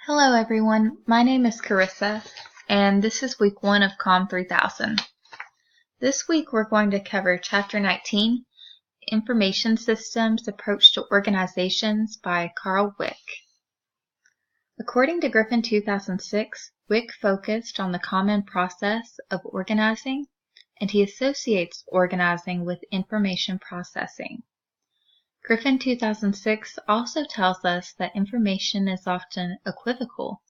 Hello everyone, my name is Carissa, and this is week 1 of COMM 3000. This week we're going to cover Chapter 19, Information Systems Approach to Organizations by Carl Wick. According to Griffin 2006, Wick focused on the common process of organizing, and he associates organizing with information processing. Griffin 2006 also tells us that information is often equivocal,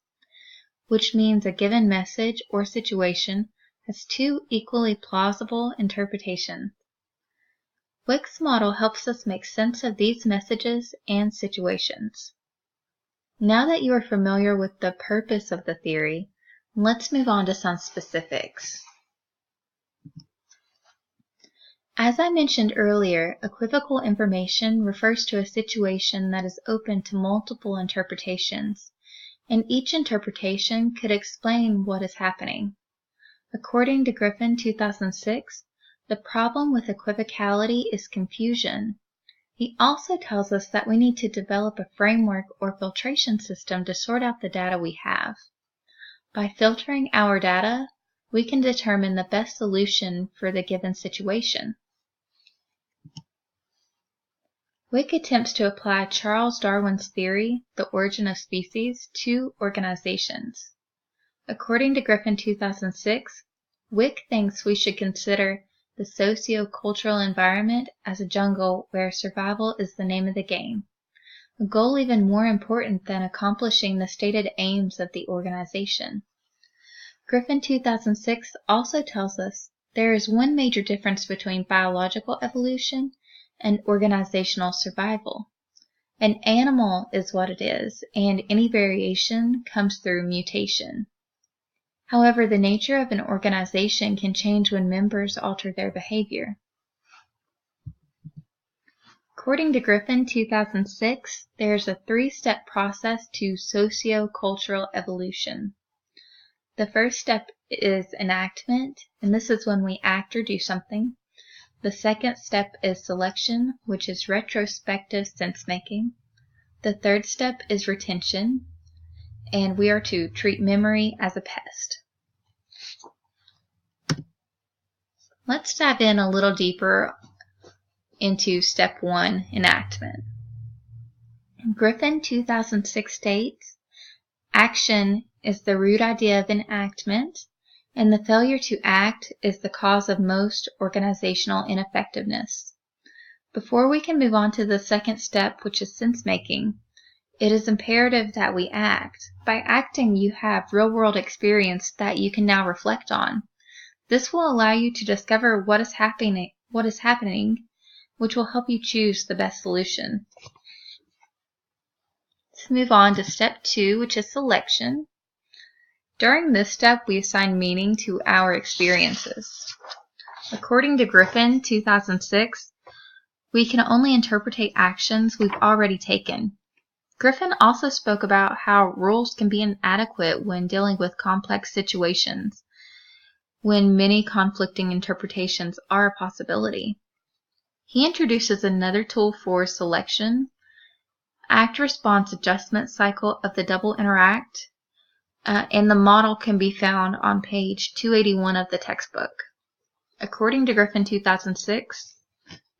which means a given message or situation has two equally plausible interpretations. Wick's model helps us make sense of these messages and situations. Now that you are familiar with the purpose of the theory, let's move on to some specifics. As I mentioned earlier, equivocal information refers to a situation that is open to multiple interpretations, and each interpretation could explain what is happening. According to Griffin 2006, the problem with equivocality is confusion. He also tells us that we need to develop a framework or filtration system to sort out the data we have. By filtering our data, we can determine the best solution for the given situation. Wick attempts to apply Charles Darwin's theory, the origin of species, to organizations. According to Griffin 2006, Wick thinks we should consider the socio-cultural environment as a jungle where survival is the name of the game, a goal even more important than accomplishing the stated aims of the organization. Griffin 2006 also tells us there is one major difference between biological evolution and organizational survival. An animal is what it is, and any variation comes through mutation. However, the nature of an organization can change when members alter their behavior. According to Griffin 2006, there is a 3-step process to socio-cultural evolution. The first step is enactment, and this is when we act or do something. The second step is selection, which is retrospective sense-making. The third step is retention, and we are to treat memory as a pest. Let's dive in a little deeper into step 1, enactment. Griffin 2006 states, action is the root idea of enactment, and the failure to act is the cause of most organizational ineffectiveness. Before we can move on to the second step, which is sense-making, it is imperative that we act. By acting, you have real-world experience that you can now reflect on. This will allow you to discover what is happening, which will help you choose the best solution. Let's move on to step 2, which is selection. During this step, we assign meaning to our experiences. According to Griffin 2006, we can only interpret actions we've already taken. Griffin also spoke about how rules can be inadequate when dealing with complex situations, when many conflicting interpretations are a possibility. He introduces another tool for selection, act-response adjustment cycle of the double interact, and the model can be found on page 281 of the textbook. According to Griffin 2006,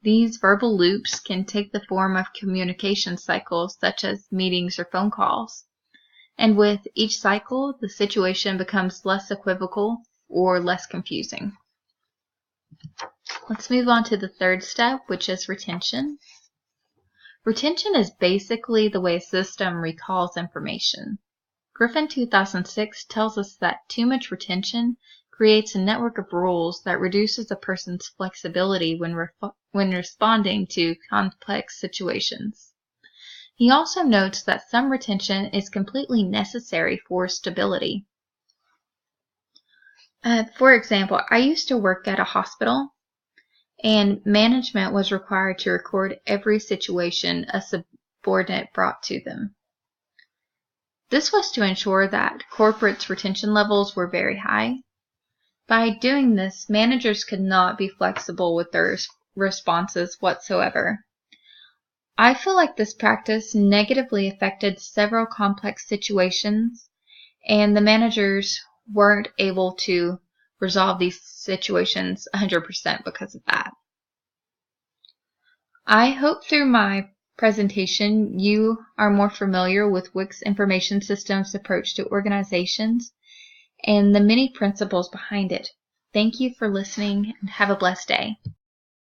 these verbal loops can take the form of communication cycles such as meetings or phone calls. And with each cycle, the situation becomes less equivocal or less confusing. Let's move on to the third step, which is retention. Retention is basically the way a system recalls information. Griffin 2006 tells us that too much retention creates a network of rules that reduces a person's flexibility when responding to complex situations. He also notes that some retention is completely necessary for stability. For example, I used to work at a hospital, and management was required to record every situation a subordinate brought to them. This was to ensure that corporates' retention levels were very high. By doing this, managers could not be flexible with their responses whatsoever. I feel like this practice negatively affected several complex situations, and the managers weren't able to resolve these situations 100% because of that. I hope through my presentation you are more familiar with WIC's information systems approach to organizations and the many principles behind it. Thank you for listening and have a blessed day.